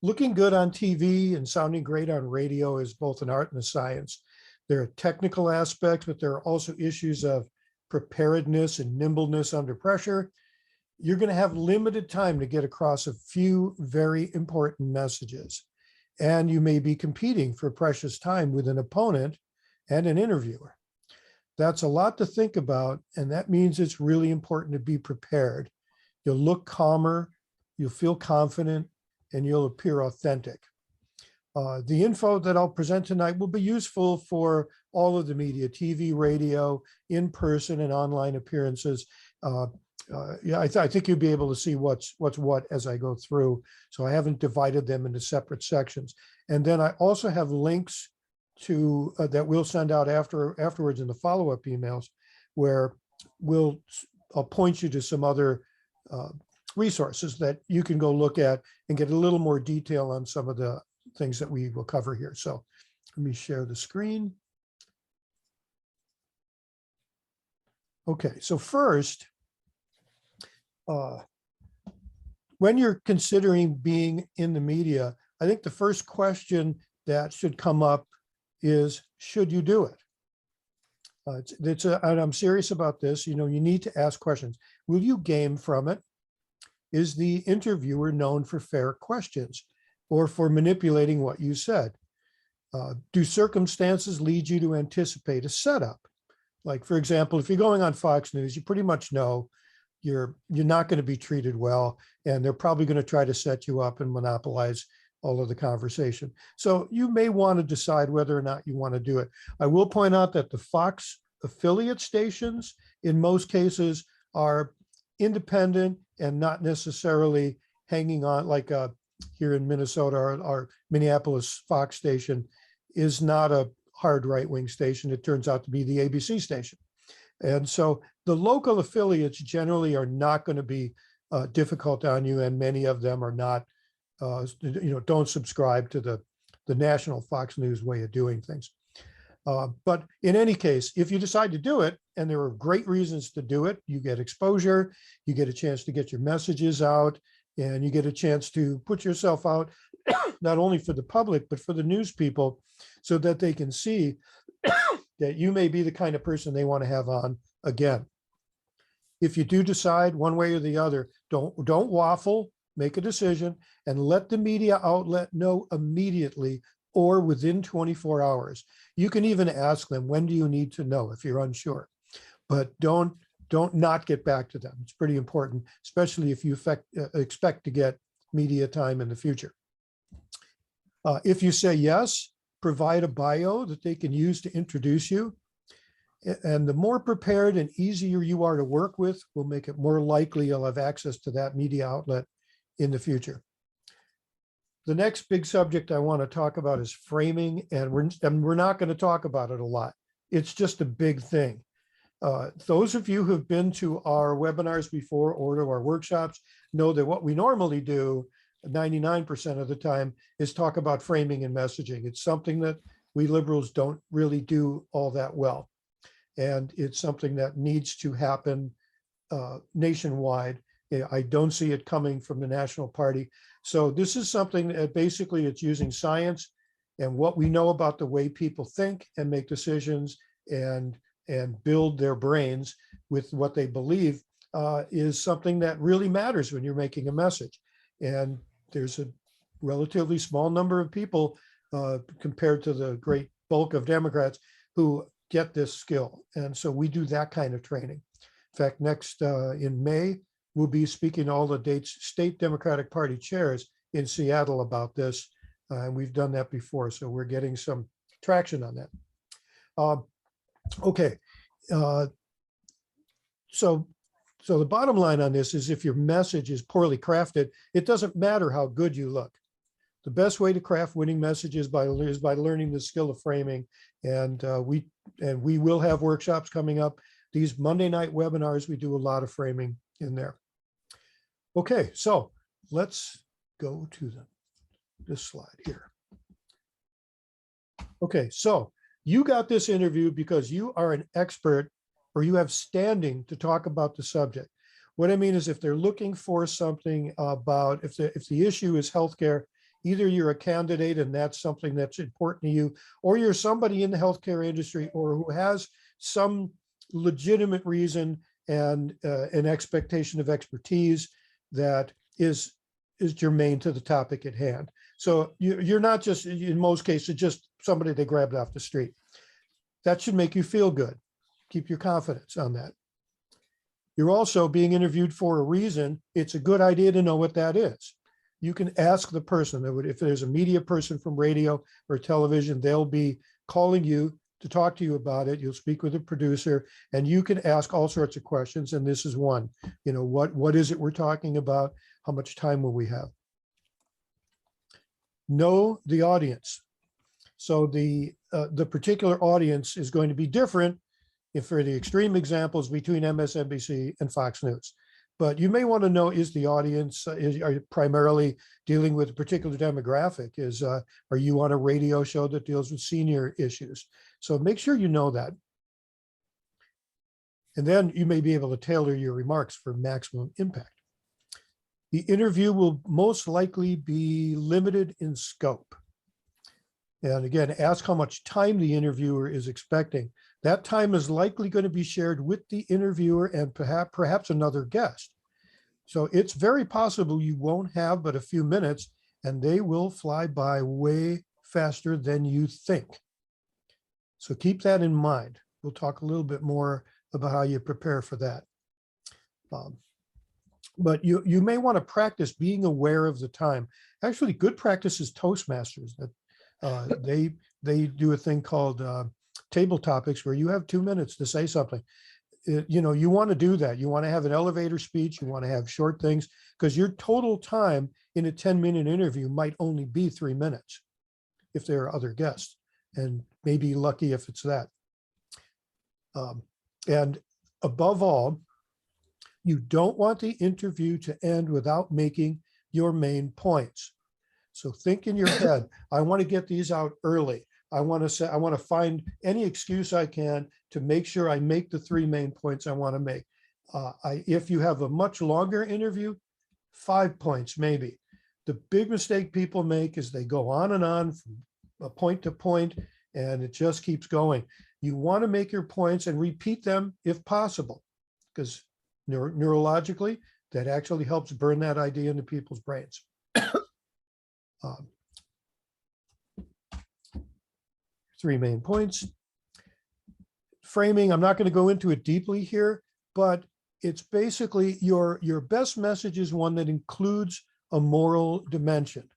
looking good on TV and sounding great on radio is both an art and a science. There are technical aspects, but there are also issues of preparedness and nimbleness under pressure. You're going to have limited time to get across a few very important messages. And you may be competing for precious time with an opponent and an interviewer. That's a lot to think about, and that means it's really important to be prepared. You'll look calmer, you'll feel confident, and you'll appear authentic. The info that I'll present tonight will be useful for all of the media, TV, radio, in-person, and online appearances. Yeah, I think you'll be able to see what's what as I go through. So I haven't divided them into separate sections. And then I also have links to that we'll send out afterwards in the follow-up emails, where I'll point you to some other resources that you can go look at and get a little more detail on some of the things that we will cover here. So let me share the screen. Okay, so first, when you're considering being in the media, I think the first question that should come up is, should you do it? And I'm serious about this. You need to ask questions. Will you game from it? Is the interviewer known for fair questions or for manipulating what you said? Do circumstances lead you to anticipate a setup? Like, for example, if you're going on Fox News, you pretty much know you're not going to be treated well, and they're probably going to try to set you up and monopolize all of the conversation. So you may want to decide whether or not you want to do it. I will point out that the Fox affiliate stations, in most cases, are independent and not necessarily hanging on, like here in Minnesota, our Minneapolis Fox station is not a hard right-wing station. It turns out to be the ABC station. And so the local affiliates generally are not going to be difficult on you, and many of them are not, don't subscribe to the national Fox News way of doing things. But in any case, if you decide to do it, and there are great reasons to do it, you get exposure, you get a chance to get your messages out, and you get a chance to put yourself out, not only for the public, but for the news people, so that they can see that you may be the kind of person they want to have on again. If you do decide one way or the other, don't waffle, make a decision, and let the media outlet know immediately or within 24 hours. You can even ask them, when do you need to know, if you're unsure? But don't not get back to them. It's pretty important, especially if you expect to get media time in the future. If you say yes, provide a bio that they can use to introduce you. And the more prepared and easier you are to work with will make it more likely you'll have access to that media outlet in the future. The next big subject I want to talk about is framing, and we're not going to talk about it a lot. It's just a big thing. Those of you who've been to our webinars before or to our workshops know that what we normally do 99% of the time is talk about framing and messaging. It's something that we liberals don't really do all that well. And it's something that needs to happen nationwide. I don't see it coming from the national party. So this is something that basically it's using science and what we know about the way people think and make decisions and build their brains with what they believe is something that really matters when you're making a message. And there's a relatively small number of people compared to the great bulk of Democrats who get this skill. And so we do that kind of training. In fact, next in May, we'll be speaking to all the state Democratic Party chairs in Seattle about this. And we've done that before. So we're getting some traction on that. Okay. So the bottom line on this is if your message is poorly crafted, it doesn't matter how good you look. The best way to craft winning messages is by learning the skill of framing. And we will have workshops coming up. These Monday night webinars, we do a lot of framing in there. Okay, so let's go to this slide here. Okay, so you got this interview because you are an expert or you have standing to talk about the subject. What I mean is if they're looking for something about, if the issue is healthcare Either you're a candidate and that's something that's important to you, or you're somebody in the healthcare industry or who has some legitimate reason and an expectation of expertise that is germane to the topic at hand. So you're not just, in most cases, just somebody they grabbed off the street. That should make you feel good. Keep your confidence on that. You're also being interviewed for a reason. It's a good idea to know what that is. You can ask the person, if there's a media person from radio or television, they'll be calling you to talk to you about it. You'll speak with a producer and you can ask all sorts of questions. And this is one, what is it we're talking about? How much time will we have? Know the audience. So the particular audience is going to be different if for the extreme examples between MSNBC and Fox News. But you may want to know, is the audience, are you primarily dealing with a particular demographic? Are you on a radio show that deals with senior issues? So make sure you know that. And then you may be able to tailor your remarks for maximum impact. The interview will most likely be limited in scope. And again, ask how much time the interviewer is expecting. That time is likely going to be shared with the interviewer and perhaps another guest. So it's very possible you won't have but a few minutes and they will fly by way faster than you think. So keep that in mind. We'll talk a little bit more about how you prepare for that. But you may want to practice being aware of the time. Actually, good practice is Toastmasters. They do a thing called table topics where you have 2 minutes to say something. You want to do that. You want to have an elevator speech. You want to have short things because your total time in a 10-minute interview might only be 3 minutes if there are other guests, and maybe lucky if it's that. And above all, you don't want the interview to end without making your main points. So think in your head, I want to get these out early. I want to find any excuse I can to make sure I make the 3 main points I want to make. If you have a much longer interview, 5 points maybe. The big mistake people make is they go on and on from a point to point, and it just keeps going. You want to make your points and repeat them if possible, because neurologically, that actually helps burn that idea into people's brains. 3 main points. Framing, I'm not going to go into it deeply here, but it's basically your best message is one that includes a moral dimension.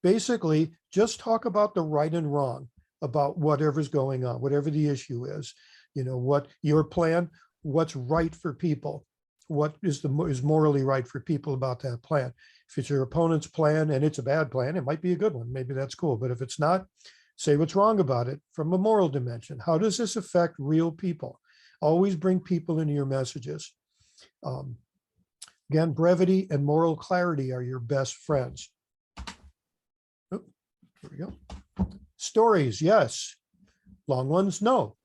Basically, just talk about the right and wrong about whatever's going on, whatever the issue is. What your plan, what's right for people, what is morally right for people about that plan. If it's your opponent's plan and it's a bad plan, it might be a good one. Maybe that's cool. But if it's not, say what's wrong about it from a moral dimension. How does this affect real people? Always bring people into your messages. Again, brevity and moral clarity are your best friends. Oh, here we go. Stories, yes. Long ones, no.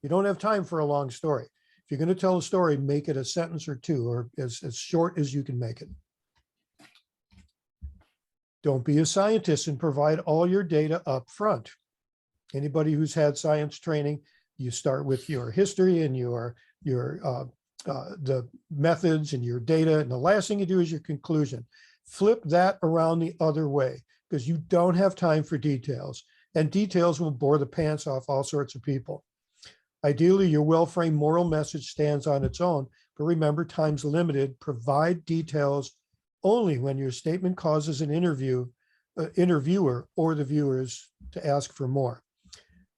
You don't have time for a long story. If you're going to tell a story, make it a sentence or 2, or as short as you can make it. Don't be a scientist and provide all your data up front. Anybody who's had science training, you start with your history and the methods and your data, and the last thing you do is your conclusion. Flip that around the other way, because you don't have time for details, and details will bore the pants off all sorts of people. Ideally, your well-framed moral message stands on its own, but remember, time's limited. Provide details only when your statement causes an interviewer or the viewers to ask for more.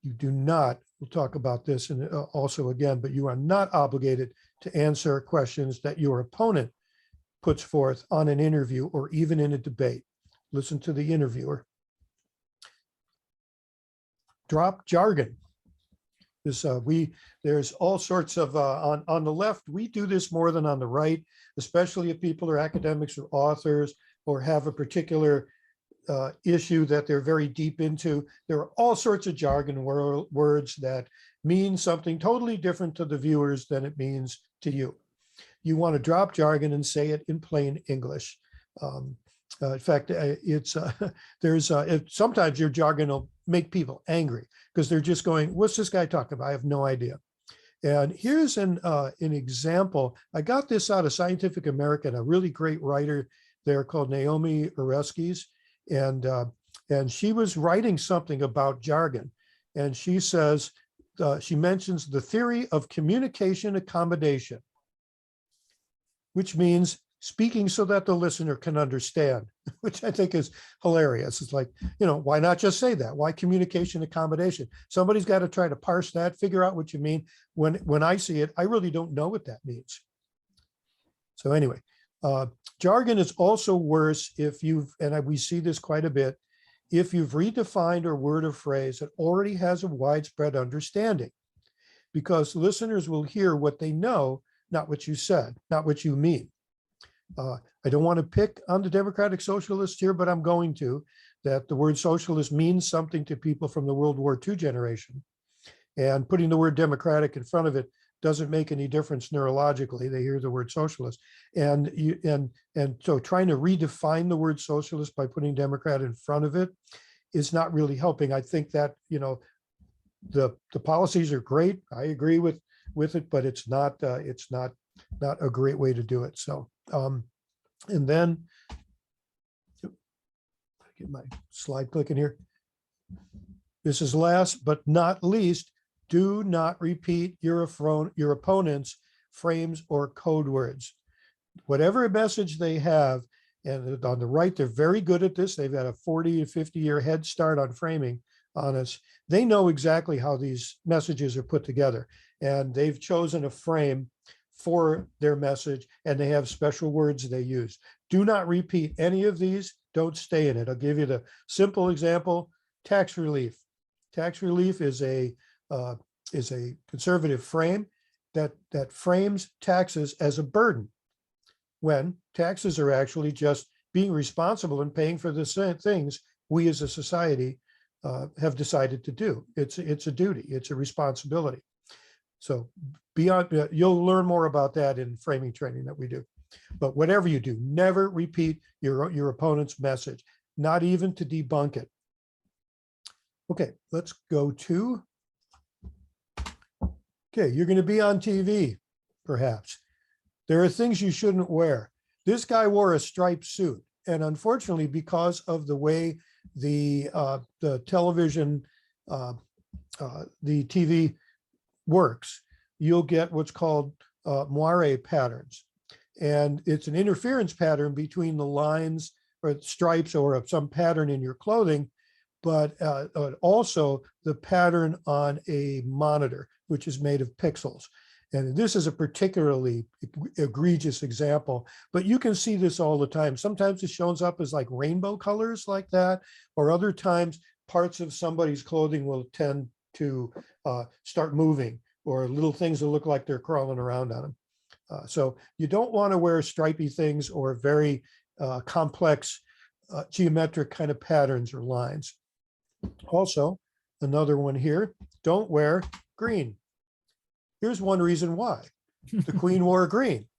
You do not, we'll talk about this and also again, but you are not obligated to answer questions that your opponent puts forth on an interview or even in a debate. Listen to the interviewer. Drop jargon. There's all sorts of, on the left, we do this more than on the right, especially if people are academics or authors or have a particular issue that they're very deep into. There are all sorts of jargon words that mean something totally different to the viewers than it means to you. You want to drop jargon and say it in plain English. In fact, sometimes your jargon will make people angry because they're just going, "What's this guy talking about? I have no idea." And here's an example. I got this out of Scientific American, a really great writer there called Naomi Oreskes, and she was writing something about jargon, and she says she mentions the theory of communication accommodation, which means speaking so that the listener can understand, which I think is hilarious. It's like, why not just say that? Why communication accommodation? Somebody's got to try to parse that, figure out what you mean. When I see it, I really don't know what that means. So anyway, jargon is also worse if we see this quite a bit, if you've redefined a word or phrase that already has a widespread understanding, because listeners will hear what they know, not what you said, not what you mean. I don't want to pick on the Democratic Socialists here, but I'm going to, that the word socialist means something to people from the World War II generation. And putting the word democratic in front of it doesn't make any difference neurologically. They hear the word socialist. And so trying to redefine the word socialist by putting Democrat in front of it is not really helping. I think that, the policies are great. I agree with it, but it's not a great way to do it. So, and then get my slide clicking here. This is last but not least, do not repeat your opponent's frames or code words. Whatever message they have, and on the right, they're very good at this. They've got a 40 to 50 year head start on framing on us. They know exactly how these messages are put together, and they've chosen a frame for their message, and they have special words they use. Do not repeat any of these. Don't stay in it. I'll give you the simple example: tax relief. Tax relief is a conservative frame that frames taxes as a burden, when taxes are actually just being responsible and paying for the things we as a society have decided to do. It's a duty. It's a responsibility. So you'll learn more about that in framing training that we do. But whatever you do, never repeat your opponent's message, not even to debunk it. Okay, let's go to, you're going to be on TV, perhaps. There are things you shouldn't wear. This guy wore a striped suit, and unfortunately, because of the way the television, the TV works, you'll get what's called moire patterns. And it's an interference pattern between the lines or stripes or some pattern in your clothing, but also the pattern on a monitor, which is made of pixels. And this is a particularly egregious example, but you can see this all the time. Sometimes it shows up as like rainbow colors like that, or other times parts of somebody's clothing will tend to start moving, or little things that look like they're crawling around on them. So you don't want to wear stripy things or very complex geometric kind of patterns or lines. Also, another one here, don't wear green. Here's one reason why. The Queen wore green,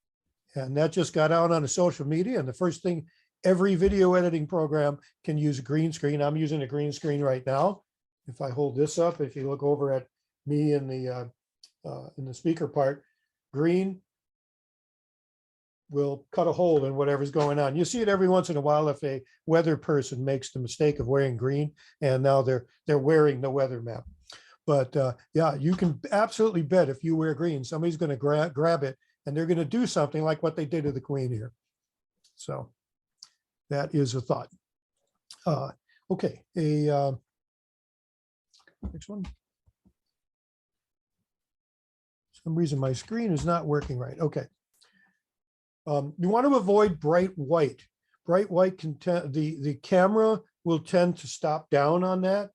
and that just got out on a social media. And the first thing, every video editing program can use a green screen. I'm using a green screen right now. If I hold this up, if you look over at me in the speaker part, green will cut a hole in whatever's going on. You see it every once in a while if a weather person makes the mistake of wearing green, and now they're wearing the weather map. But yeah, you can absolutely bet if you wear green, somebody's going to grab it, and they're going to do something like what they did to the Queen here. So that is a thought. Okay, next one. For some reason my screen is not working right. Okay. You want to avoid bright white. Bright white the camera will tend to stop down on that,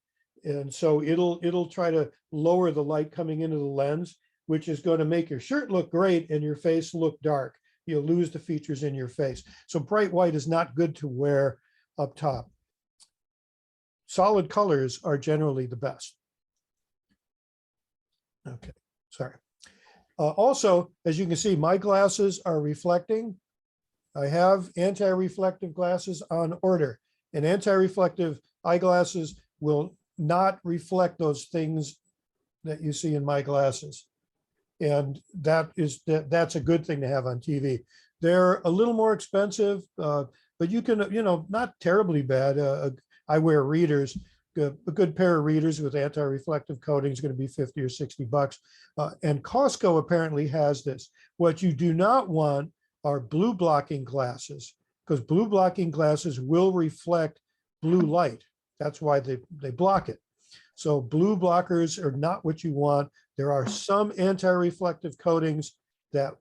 and so it'll try to lower the light coming into the lens, which is going to make your shirt look great and your face look dark. You'll lose the features in your face. So bright white is not good to wear up top. Solid colors are generally the best. Okay, sorry. Also, as you can see, my glasses are reflecting. I have anti-reflective glasses on order, and anti-reflective eyeglasses will not reflect those things that you see in my glasses. And that's a good thing to have on TV. They're a little more expensive, but you can, not terribly bad. I wear readers. A good pair of readers with anti-reflective coating is going to be 50 or 60 bucks. And Costco apparently has this. What you do not want are blue blocking glasses, because blue blocking glasses will reflect blue light. That's why they block it. So blue blockers are not what you want. There are some anti-reflective coatings that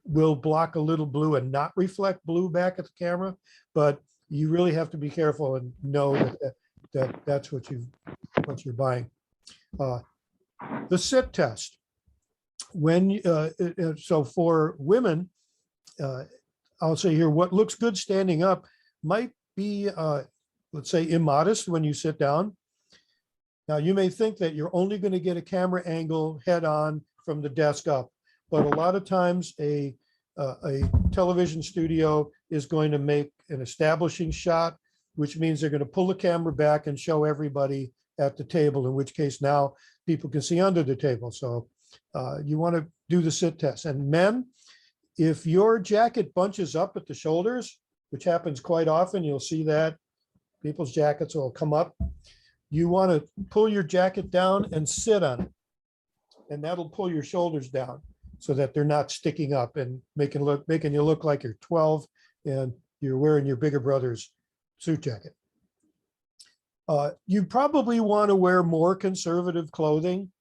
will block a little blue and not reflect blue back at the camera, but you really have to be careful and know that's what you're buying. The sit test. So for women, I'll say here, what looks good standing up might be, let's say, immodest when you sit down. Now, you may think that you're only going to get a camera angle head on from the desk up, but a lot of times a television studio is going to make an establishing shot, which means they're going to pull the camera back and show everybody at the table, in which case now people can see under the table. So you want to do the sit test. And men, if your jacket bunches up at the shoulders, which happens quite often, you'll see that people's jackets will come up. You want to pull your jacket down and sit on it. And that'll pull your shoulders down so that they're not sticking up and making you look like you're 12 and you're wearing your bigger brother's suit jacket. You probably want to wear more conservative clothing,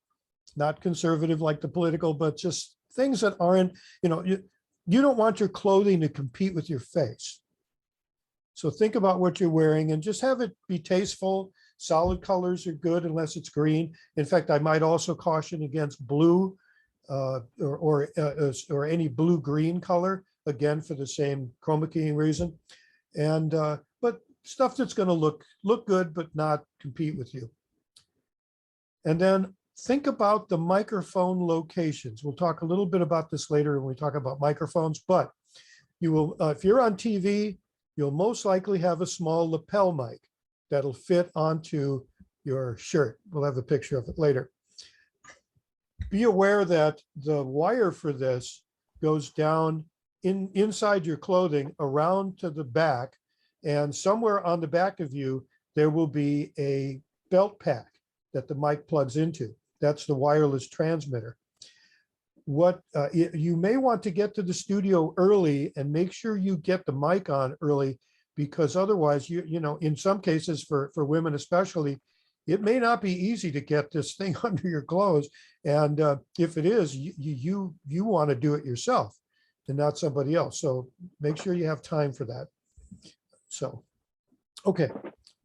not conservative like the political, but just things that aren't, you don't want your clothing to compete with your face. So think about what you're wearing and just have it be tasteful. Solid colors are good unless it's green. In fact, I might also caution against blue or any blue-green color, again, for the same chroma keying reason. And but stuff that's going to look good, but not compete with you. And then think about the microphone locations. We'll talk a little bit about this later when we talk about microphones, but you will, if you're on TV, you'll most likely have a small lapel mic that'll fit onto your shirt. We'll have a picture of it later. Be aware that the wire for this goes down inside your clothing around to the back, and somewhere on the back of you, there will be a belt pack that the mic plugs into. That's the wireless transmitter. You may want to get to the studio early and make sure you get the mic on early, because otherwise, in some cases for women especially, it may not be easy to get this thing under your clothes. And if it is, you want to do it yourself and not somebody else. So make sure you have time for that. So, okay,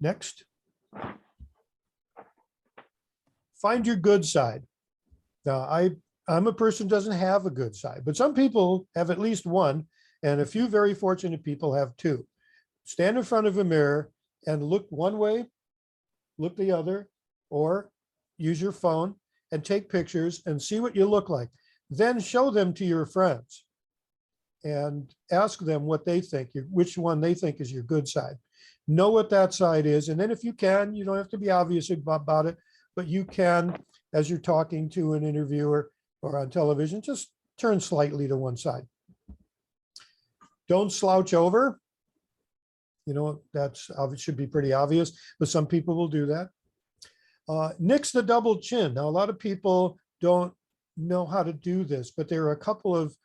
next. Find your good side. Now, I'm a person who doesn't have a good side, but some people have at least one, and a few very fortunate people have two. Stand in front of a mirror and look one way, look the other, or use your phone and take pictures and see what you look like. Then show them to your friends and ask them what they think, which one they think is your good side. Know what that side is. And then if you can, you don't have to be obvious about it, but you can, as you're talking to an interviewer or on television, just turn slightly to one side. Don't slouch over. That's should be pretty obvious, but some people will do that. Nix the double chin. Now, a lot of people don't know how to do this, but there are a couple of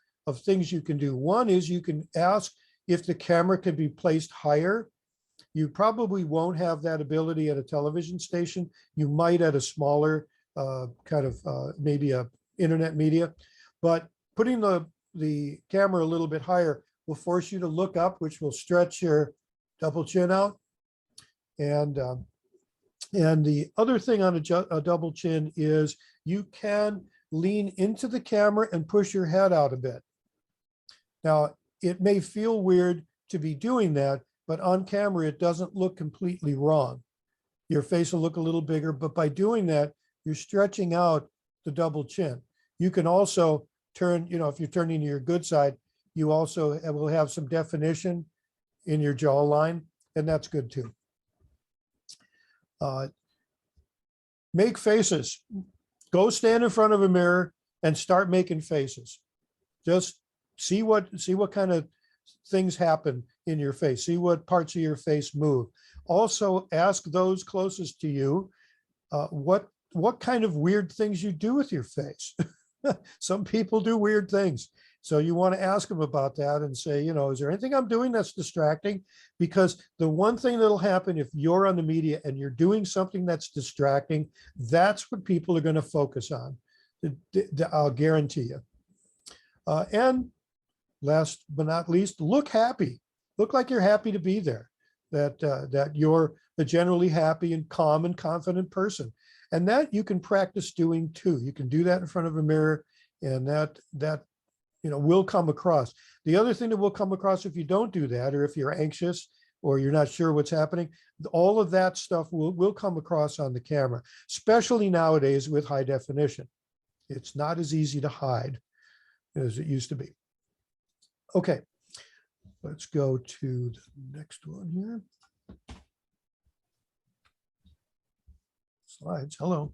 things you can do. One is you can ask if the camera can be placed higher. You probably won't have that ability at a television station. You might at a smaller maybe a internet media, but putting the camera a little bit higher will force you to look up, which will stretch your double chin out. And the other thing on a double chin is you can lean into the camera and push your head out a bit. Now, it may feel weird to be doing that, but on camera, it doesn't look completely wrong. Your face will look a little bigger, but by doing that, you're stretching out the double chin. You can also turn, if you're turning to your good side, you also will have some definition in your jawline, and that's good too. Make faces. Go stand in front of a mirror and start making faces. Just see what kind of things happen in your face. See what parts of your face move. Also, ask those closest to you what kind of weird things you do with your face. Some people do weird things. So you want to ask them about that and say, is there anything I'm doing that's distracting? Because the one thing that'll happen if you're on the media and you're doing something that's distracting, that's what people are going to focus on. I'll guarantee you. And last but not least, look happy. Look like you're happy to be there, that you're a generally happy and calm and confident person. And that you can practice doing too. You can do that in front of a mirror, and that will come across. The other thing that will come across if you don't do that, or if you're anxious or you're not sure what's happening, all of that stuff will come across on the camera, especially nowadays with high definition. It's not as easy to hide as it used to be. Okay, let's go to the next one here. Slides, hello.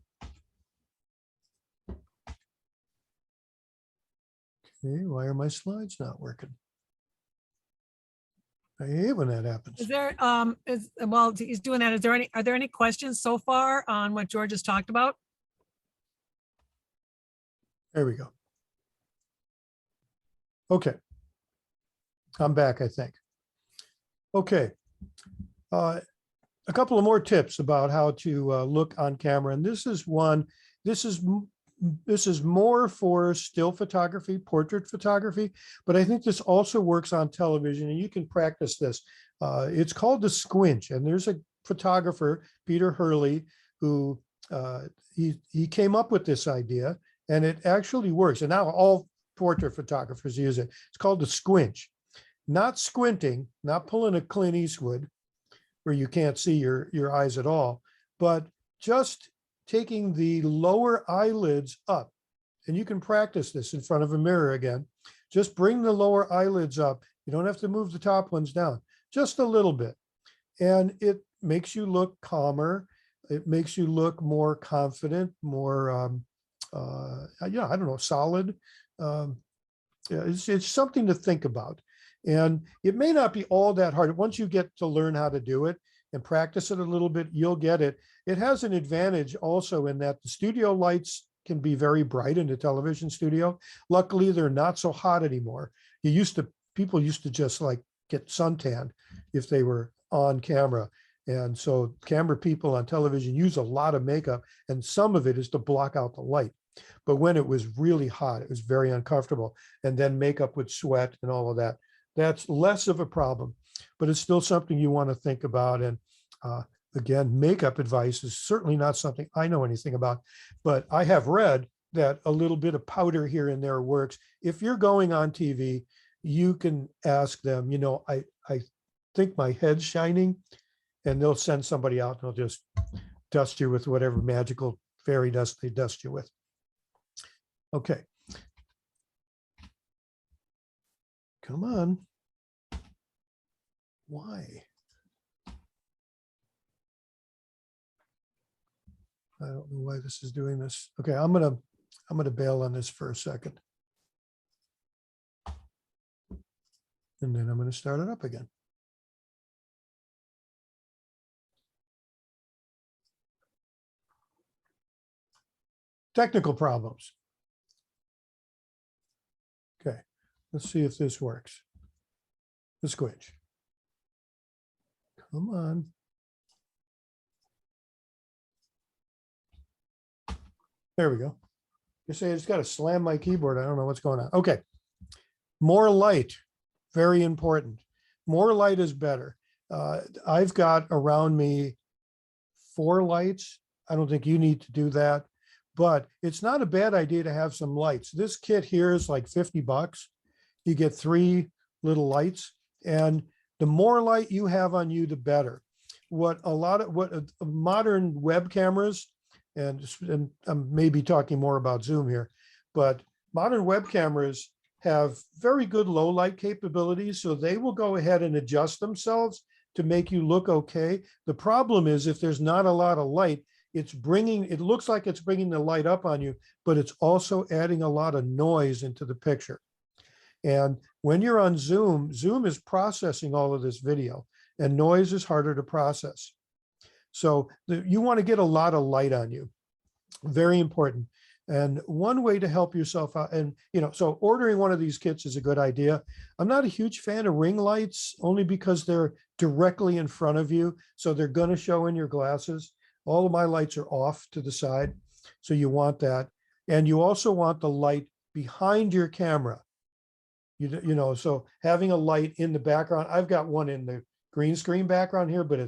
Okay, why are my slides not working? I hate when that happens. Is there, while he's doing that, are there any questions so far on what George has talked about? There we go. Okay. I'm back, I think. Okay. A couple of more tips about how to look on camera. And this is more for still photography, portrait photography, but I think this also works on television, and you can practice this. It's called the squinch, and there's a photographer, Peter Hurley, who he came up with this idea, and it actually works. And now all portrait photographers use it. It's called the squinch. Not squinting, not pulling a Clint Eastwood where you can't see your eyes at all, but just taking the lower eyelids up. And you can practice this in front of a mirror again. Just bring the lower eyelids up. You don't have to move the top ones down, just a little bit. And it makes you look calmer. It makes you look more confident, more, I don't know, solid. It's something to think about. And it may not be all that hard. Once you get to learn how to do it and practice it a little bit, you'll get it. It has an advantage also in that the studio lights can be very bright in the television studio. Luckily, they're not so hot anymore. People used to just like get suntan if they were on camera. And so camera people on television use a lot of makeup, and some of it is to block out the light. But when it was really hot, it was very uncomfortable. And then makeup would sweat and all of that. That's less of a problem, but it's still something you want to think about. And again, makeup advice is certainly not something I know anything about, but I have read that a little bit of powder here and there works. If you're going on TV, you can ask them, I think my head's shining, and they'll send somebody out and they'll just dust you with whatever magical fairy dust they dust you with. Okay. Come on. Why? I don't know why this is doing this. Okay, I'm gonna bail on this for a second. And then I'm gonna start it up again. Technical problems. Okay, let's see if this works. The squinch. Come on. There we go. You say I just got to slam my keyboard. I don't know what's going on. Okay. More light, very important. More light is better. I've got around me 4 lights. I don't think you need to do that, but it's not a bad idea to have some lights. This kit here is like $50. You get 3 little lights, and the more light you have on you, the better. What modern web cameras, and I'm maybe talking more about Zoom here, but modern web cameras have very good low light capabilities, so they will go ahead and adjust themselves to make you look okay. The problem is if there's not a lot of light, it looks like it's bringing the light up on you, but it's also adding a lot of noise into the picture. And when you're on Zoom, Zoom is processing all of this video, and noise is harder to process. So you want to get a lot of light on you. Very important. And one way to help yourself out, and so ordering one of these kits is a good idea. I'm not a huge fan of ring lights, only because they're directly in front of you, so they're going to show in your glasses. All of my lights are off to the side, so you want that. And you also want the light behind your camera. So having a light in the background, I've got one in the green screen background here, but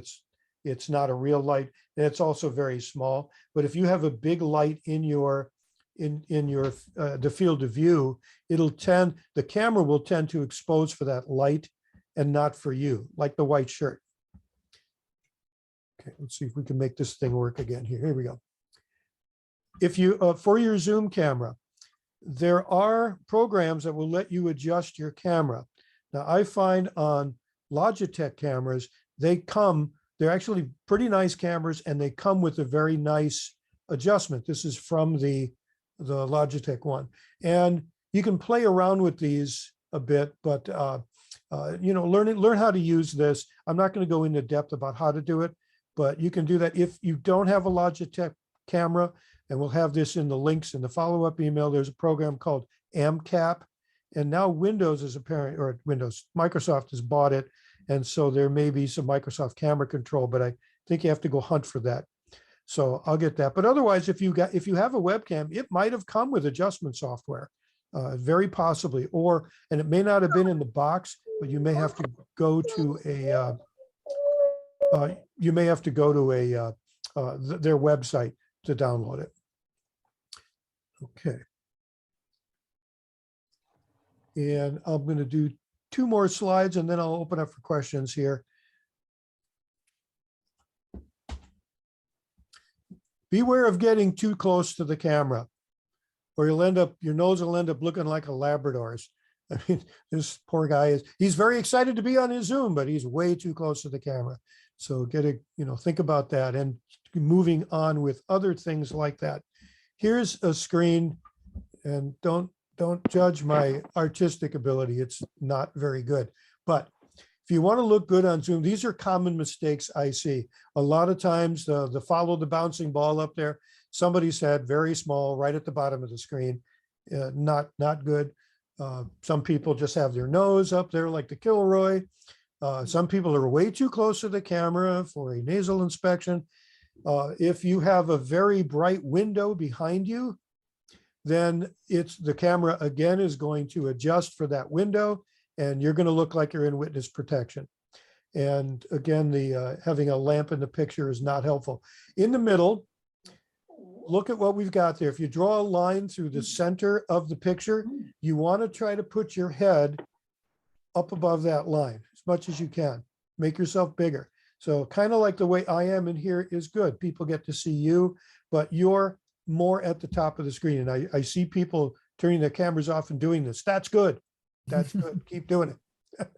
it's not a real light. And it's also very small. But if you have a big light in your the field of view, the camera will tend to expose for that light and not for you, like the white shirt. Okay, let's see if we can make this thing work again here. Here we go. If you, for your Zoom camera, there are programs that will let you adjust your camera. Now, I find on Logitech cameras, they're actually pretty nice cameras, and they come with a very nice adjustment. This is from the Logitech one. And you can play around with these a bit, but learn how to use this. I'm not going to go into depth about how to do it, but you can do that. If you don't have a Logitech camera, and we'll have this in the links in the follow-up email, there's a program called AMCAP, and now Microsoft has bought it, and so there may be some Microsoft camera control, but I think you have to go hunt for that. So I'll get that. But otherwise, if you have a webcam, it might have come with adjustment software, very possibly, and it may not have been in the box, but you may have to go to their website to download it. Okay. And I'm going to do 2 more slides, and then I'll open up for questions here. Beware of getting too close to the camera, or your nose will end up looking like a Labrador's. I mean, this poor guy he's very excited to be on his Zoom, but he's way too close to the camera. So think about that, and moving on with other things like that. Here's a screen, and don't judge my artistic ability. It's not very good, but if you want to look good on Zoom, these are common mistakes I see. A lot of times the follow the bouncing ball up there, somebody's head very small right at the bottom of the screen. Not good. Some people just have their nose up there like the Kilroy. Some people are way too close to the camera for a nasal inspection. If you have a very bright window behind you, then the camera again is going to adjust for that window, and you're going to look like you're in witness protection. And again, having a lamp in the picture is not helpful. In the middle, look at what we've got there. If you draw a line through the center of the picture, you want to try to put your head up above that line as much as you can. Make yourself bigger. So kind of like the way I am in here is good. People get to see you, but you're more at the top of the screen. And I see people turning their cameras off and doing this. That's good. That's good. Keep doing it.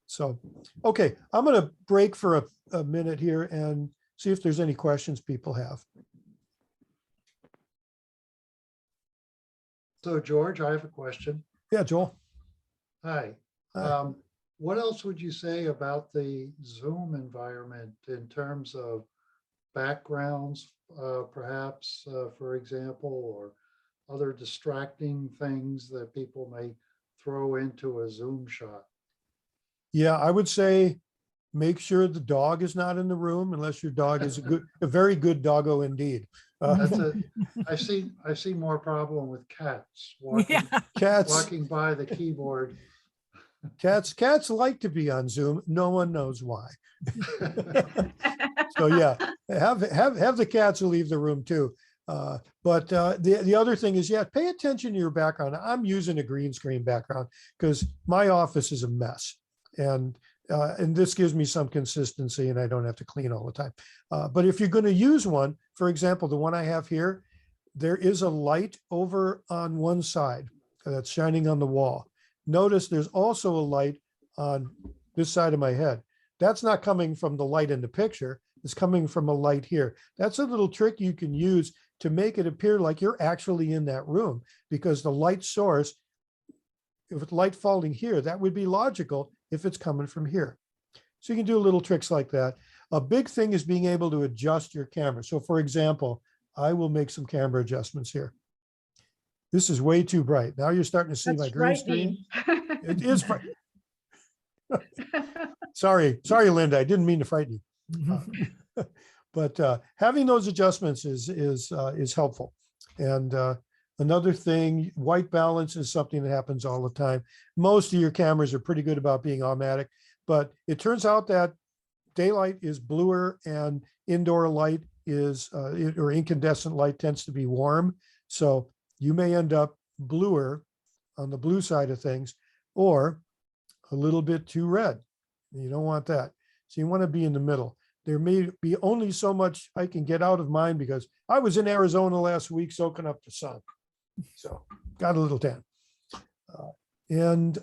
So, okay, I'm going to break for a minute here and see if there's any questions people have. So George, I have a question. Yeah, Joel. Hi. What else would you say about the Zoom environment in terms of backgrounds, perhaps, for example, or other distracting things that people may throw into a Zoom shot? Yeah, I would say make sure the dog is not in the room unless your dog is a very good doggo indeed. I see more problem with cats walking by the keyboard. Cats like to be on Zoom. No one knows why. So yeah, have the cats leave the room too. But the other thing is, yeah, pay attention to your background. I'm using a green screen background because my office is a mess, and this gives me some consistency, and I don't have to clean all the time. But if you're going to use one, for example, the one I have here, there is a light over on one side. that's shining on the wall. Notice there's also a light on this side of my head. That's not coming from the light in the picture. It's coming from a light here. That's a little trick you can use to make it appear like you're actually in that room, because the light source, if it's light falling here, that would be logical if it's coming from here. So you can do little tricks like that. A big thing is being able to adjust your camera. So for example, I will make some camera adjustments here. This is way too bright. Now you're starting to see my green screen. It is. Sorry, Linda. I didn't mean to frighten you. But having those adjustments is helpful. And another thing, white balance is something that happens all the time. Most of your cameras are pretty good about being automatic, but it turns out that daylight is bluer and indoor light is, or incandescent light tends to be warm. So you may end up bluer on the blue side of things, or a little bit too red. You don't want that. So you want to be in the middle. There may be only so much I can get out of mine because I was in Arizona last week soaking up the sun. So got a little tan.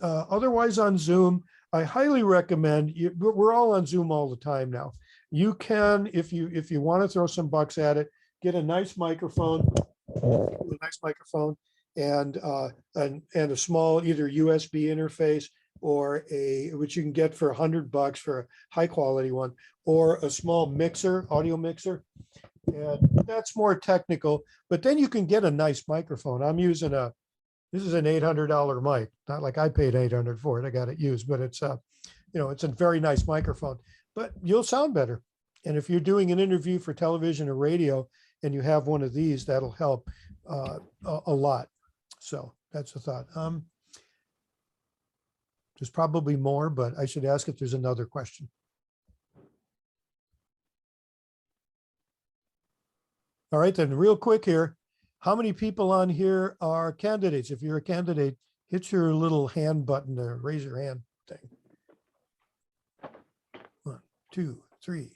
Otherwise on Zoom, I highly recommend, we're all on Zoom all the time now. You can, if you want to throw some bucks at it, get a nice microphone, and a small either USB interface or which you can get for $100 for a high quality one, or a small mixer, audio mixer. And that's more technical, but then you can get a nice microphone. I'm using this is an $800 mic, not like I paid $800 for it. I got it used, but it's it's a very nice microphone, but you'll sound better. And if you're doing an interview for television or radio and you have one of these, that'll help a lot. So that's a thought. There's probably more, but I should ask if there's another question. All right, then real quick here. How many people on here are candidates? If you're a candidate, hit your little hand button to raise your hand thing. 1, 2, 3,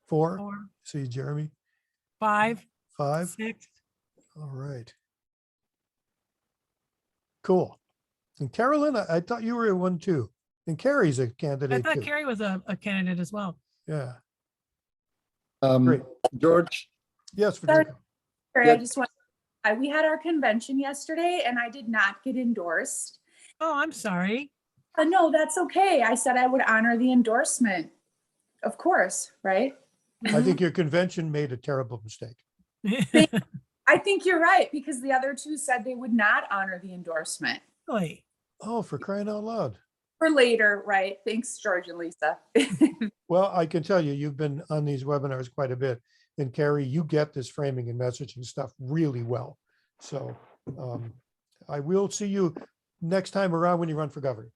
4. 4, See Jeremy. 5, 5. 6. All right. Cool. And Carolyn, I thought you were one too. And Carrie's a I candidate thought too. Carrie was a candidate as well. Yeah. Great. George, Yes, Sorry, Federico. I Yep. just want, we had our convention yesterday and I did not get endorsed. Oh, I'm sorry. No, that's okay. I said I would honor the endorsement. Of course, right? I think your convention made a terrible mistake. I think you're right, because the other two said they would not honor the endorsement. Really? Oh, for crying out loud. For later, right? Thanks, George and Lisa. Well, I can tell you, you've been on these webinars quite a bit. And Carrie, you get this framing and messaging stuff really well. So I will see you next time around when you run for governor.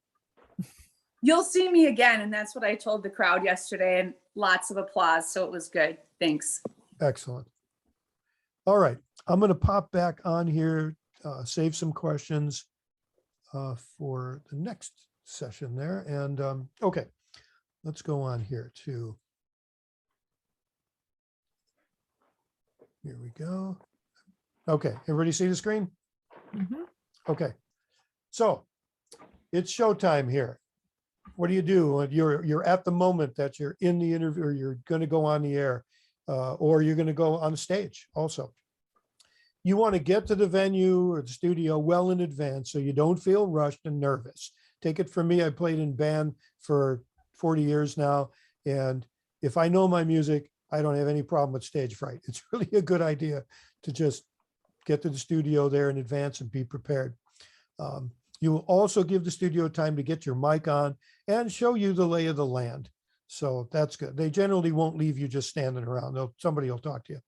You'll see me again, and that's what I told the crowd yesterday, and lots of applause, so it was good. Thanks. Excellent. All right, I'm going to pop back on here, save some questions for the next session there. And okay, let's go on here to, here we go. Okay, everybody see the screen? Mhm. Okay, so it's showtime here. What do you do when you're at the moment that you're in the interview, or you're going to go on the air, or you're going to go on stage also? You want to get to the venue or the studio well in advance so you don't feel rushed and nervous. Take it from me, I played in band for 40 years now, and if I know my music, I don't have any problem with stage fright. It's really a good idea to just get to the studio there in advance and be prepared. You will also give the studio time to get your mic on and show you the lay of the land. So that's good. They generally won't leave you just standing around. Somebody will talk to you.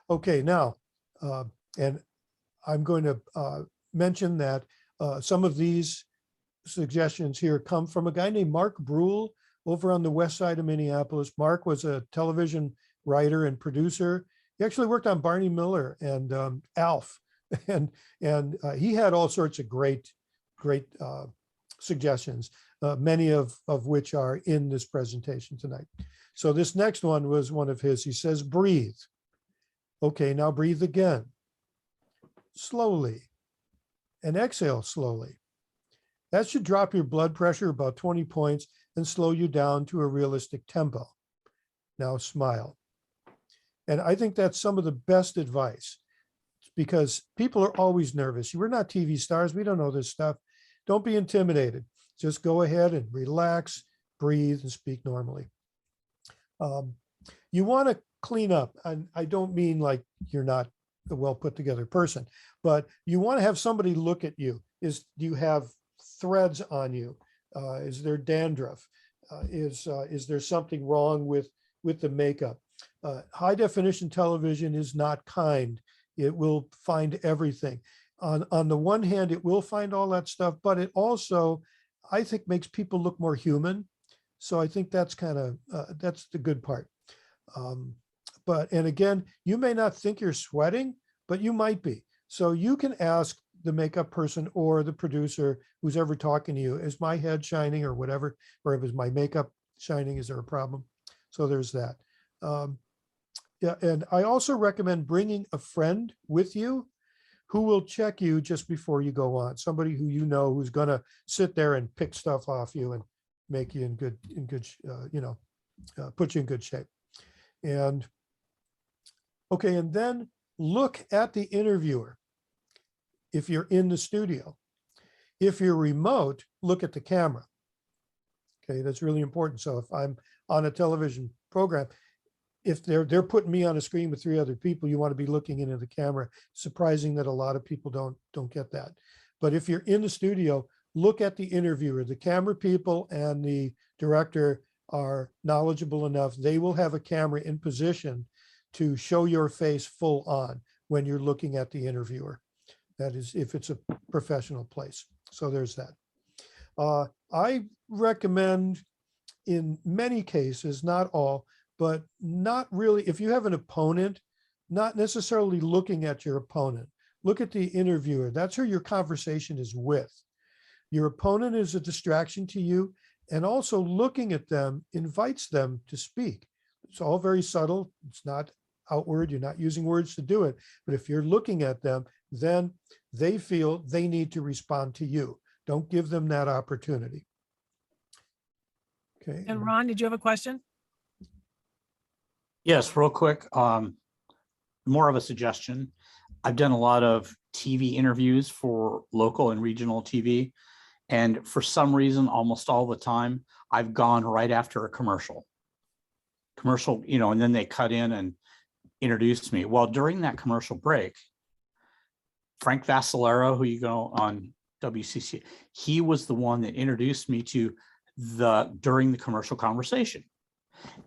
Okay, now, and I'm going to mention that some of these suggestions here come from a guy named Mark Brule over on the west side of Minneapolis. Mark was a television writer and producer. He actually worked on Barney Miller and Alf, and he had all sorts of great suggestions, many of which are in this presentation tonight. So this next one was one of his. He says, breathe. Okay, now breathe again. slowly and exhale slowly. That should drop your blood pressure about 20 points and slow you down to a realistic tempo. Now smile. And I think that's some of the best advice, because people are always nervous. We're not TV stars. We don't know this stuff. Don't be intimidated. Just go ahead and relax, breathe, and speak normally. You want to clean up. And I don't mean like you're not a well put together person, but you want to have somebody look at you. Do you have threads on you? Is there dandruff? Is there something wrong with the makeup? High definition television is not kind. It will find everything. On the one hand, it will find all that stuff, but it also, I think, makes people look more human. So I think that's that's the good part. And again, you may not think you're sweating, but you might be. So you can ask the makeup person or the producer who's ever talking to you, is my head shining or whatever, or if is my makeup shining, is there a problem? So there's that. Yeah, and I also recommend bringing a friend with you who will check you just before you go on. Somebody who you know who's going to sit there and pick stuff off you and make you put you in good shape. And okay, and then look at the interviewer if you're in the studio. If you're remote, look at the camera. Okay, that's really important. So if I'm on a television program, if they're putting me on a screen with 3 other people, you want to be looking into the camera. Surprising that a lot of people don't get that. But if you're in the studio, look at the interviewer. The camera people and the director are knowledgeable enough. They will have a camera in position to show your face full on when you're looking at the interviewer. That is, if it's a professional place. So there's that. I recommend in many cases, not all, but not really, if you have an opponent, not necessarily looking at your opponent. Look at the interviewer. That's who your conversation is with. Your opponent is a distraction to you, and also looking at them invites them to speak. It's all very subtle. It's not outward. You're not using words to do it. But if you're looking at them, then they feel they need to respond to you. Don't give them that opportunity. Okay. And Ron, did you have a question? Yes, real quick. More of a suggestion. I've done a lot of TV interviews for local and regional TV. And for some reason, almost all the time, I've gone right after a commercial, and then they cut in and introduce me. Well, during that commercial break, Frank Vassalero, who you go on WCC, he was the one that introduced me to during the commercial conversation.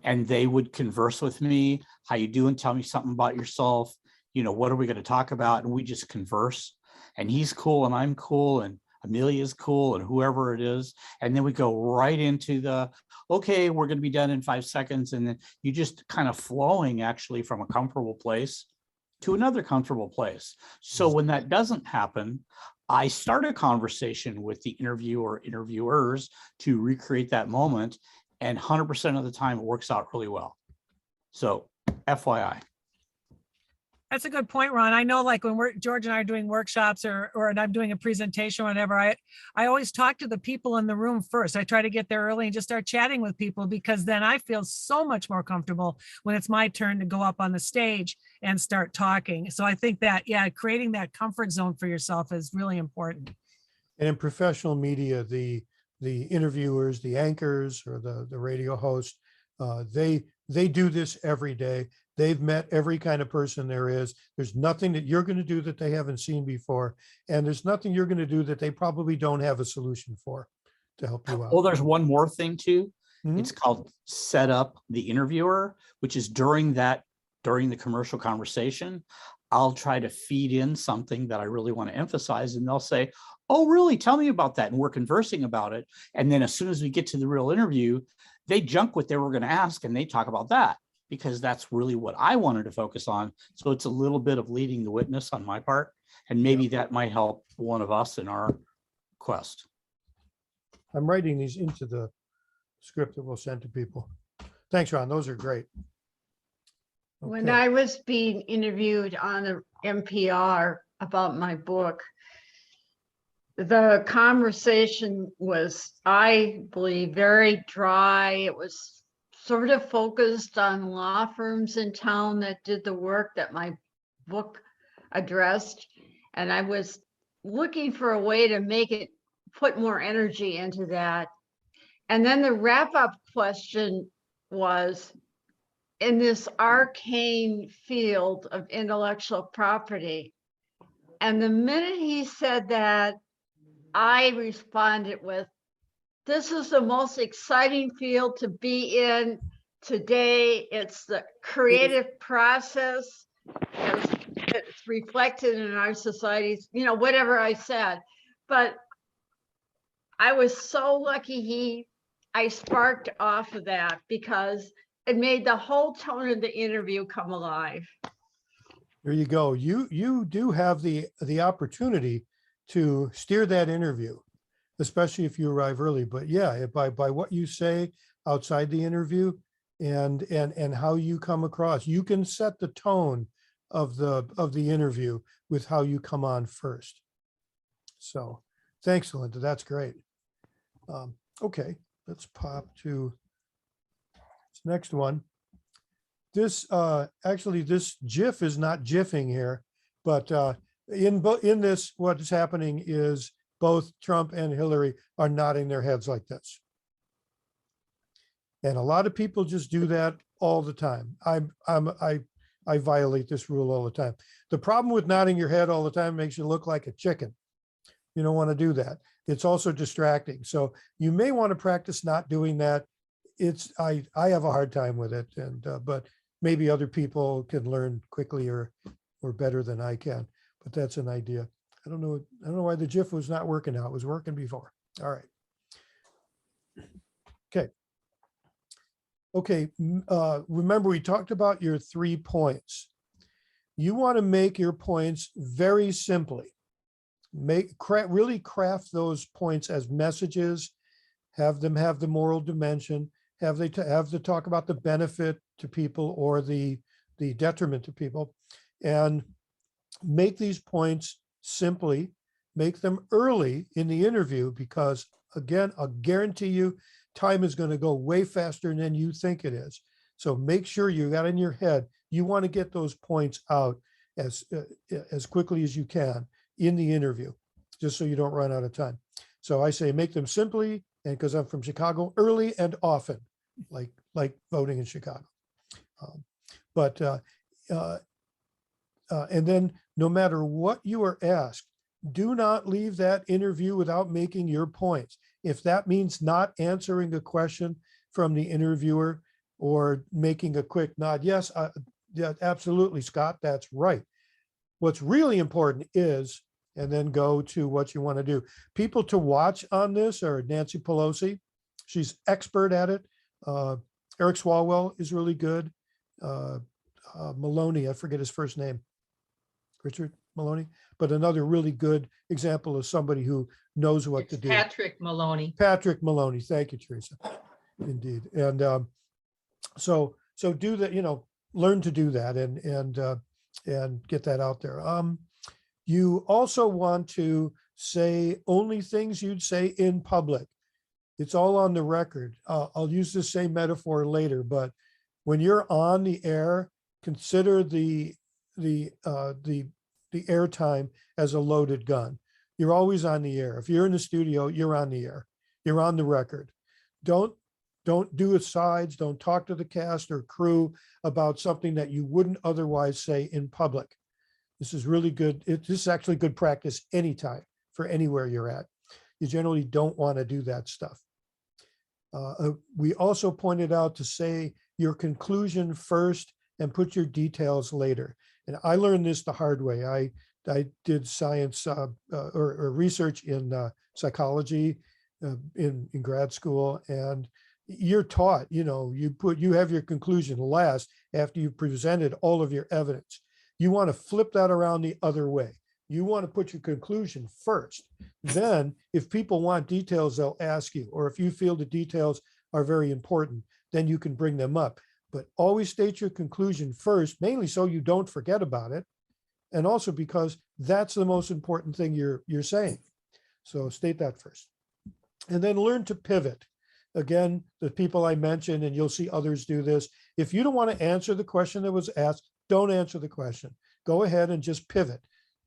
And they would converse with me. How you doing? Tell me something about yourself. What are we going to talk about? And we just converse. And he's cool and I'm cool and Amelia's cool and whoever it is. And then we go right into okay, we're going to be done in 5 seconds. And then you just kind of flowing actually from a comfortable place to another comfortable place. So when that doesn't happen, I start a conversation with the interviewer or interviewers to recreate that moment. And 100% of the time it works out really well. So FYI. That's a good point, Ron. I know, like when George and I are doing workshops or I'm doing a presentation or whatever, I always talk to the people in the room first. I try to get there early and just start chatting with people, because then I feel so much more comfortable when it's my turn to go up on the stage and start talking. So I think that, yeah, creating that comfort zone for yourself is really important. And in professional media, the interviewers, the anchors, or the radio host, they do this every day. They've met every kind of person there is. There's nothing that you're going to do that they haven't seen before. And there's nothing you're going to do that they probably don't have a solution for to help you out. Well, there's one more thing too. Mhm. It's called set up the interviewer, which is during the commercial conversation, I'll try to feed in something that I really want to emphasize. And they'll say, oh, really? Tell me about that. And we're conversing about it. And then as soon as we get to the real interview, they junk what they were going to ask and they talk about that, because that's really what I wanted to focus on. So it's a little bit of leading the witness on my part. And maybe that might help one of us in our quest. I'm writing these into the script that we'll send to people. Thanks, Ron. Those are great. When Okay. I was being interviewed on the NPR, about my book. The conversation was, I believe, very dry. It was sort of focused on law firms in town that did the work that my book addressed. And I was looking for a way to make it put more energy into that. And then the wrap-up question was, in this arcane field of intellectual property. And the minute he said that, I responded with, this is the most exciting field to be in today. It's the creative process as it's reflected in our societies, you know, whatever I said. But I was so lucky I sparked off of that, because it made the whole tone of the interview come alive. There you go. You do have the opportunity to steer that interview, especially if you arrive early. But yeah, by what you say outside the interview and how you come across, you can set the tone of the interview with how you come on first. So thanks, Linda. That's great. Okay, let's pop to this next one. This actually, this GIF is not GIFing here, but in this, what is happening is both Trump and Hillary are nodding their heads like this. And a lot of people just do that all the time. I violate this rule all the time. The problem with nodding your head all the time makes you look like a chicken. You don't want to do that. It's also distracting. So you may want to practice not doing that. I have a hard time with it, and but maybe other people can learn quickly or better than I can. But that's an idea. I don't know why the GIF was not working out. It was working before. All right. Okay. Remember, we talked about your 3 points. You want to make your points very simply. Really craft those points as messages. Have them have the moral dimension. Have to talk about the benefit to people or the detriment to people, and make these points simply. Make them early in the interview, because again, I'll guarantee you time is going to go way faster than you think it is. So make sure you got in your head, you want to get those points out as quickly as you can in the interview, just so you don't run out of time. So I say make them simply, and because I'm from Chicago, early and often, like voting in Chicago. And then no matter what you are asked, do not leave that interview without making your points. If that means not answering a question from the interviewer or making a quick nod, yes, yeah, absolutely, Scott, that's right. What's really important is, and then go to what you want to do. People to watch on this are Nancy Pelosi. She's expert at it. Eric Swalwell is really good. Maloney, I forget his first name. Richard Maloney, but another really good example of somebody who knows what to do. Patrick Maloney. Patrick Maloney. Thank you, Teresa. Indeed. And so do that, learn to do that and get that out there. You also want to say only things you'd say in public. It's all on the record. I'll use the same metaphor later, but when you're on the air, consider the airtime as a loaded gun. You're always on the air. If you're in the studio, you're on the air. You're on the record. Don't do asides. Don't talk to the cast or crew about something that you wouldn't otherwise say in public. This is really good. This is actually good practice anytime for anywhere you're at. You generally don't want to do that stuff. We also pointed out to say your conclusion first and put your details later. And I learned this the hard way. I did science or research in psychology in grad school, and you're taught, you have your conclusion last after you've presented all of your evidence. You want to flip that around the other way. You want to put your conclusion first. Then if people want details, they'll ask you, or if you feel the details are very important, then you can bring them up. But always state your conclusion first, mainly so you don't forget about it. and also because that's the most important thing you're saying. So state that first. And then learn to pivot. Again, the people I mentioned, and you'll see others do this. If you don't want to answer the question that was asked, don't answer the question. Go ahead and just pivot.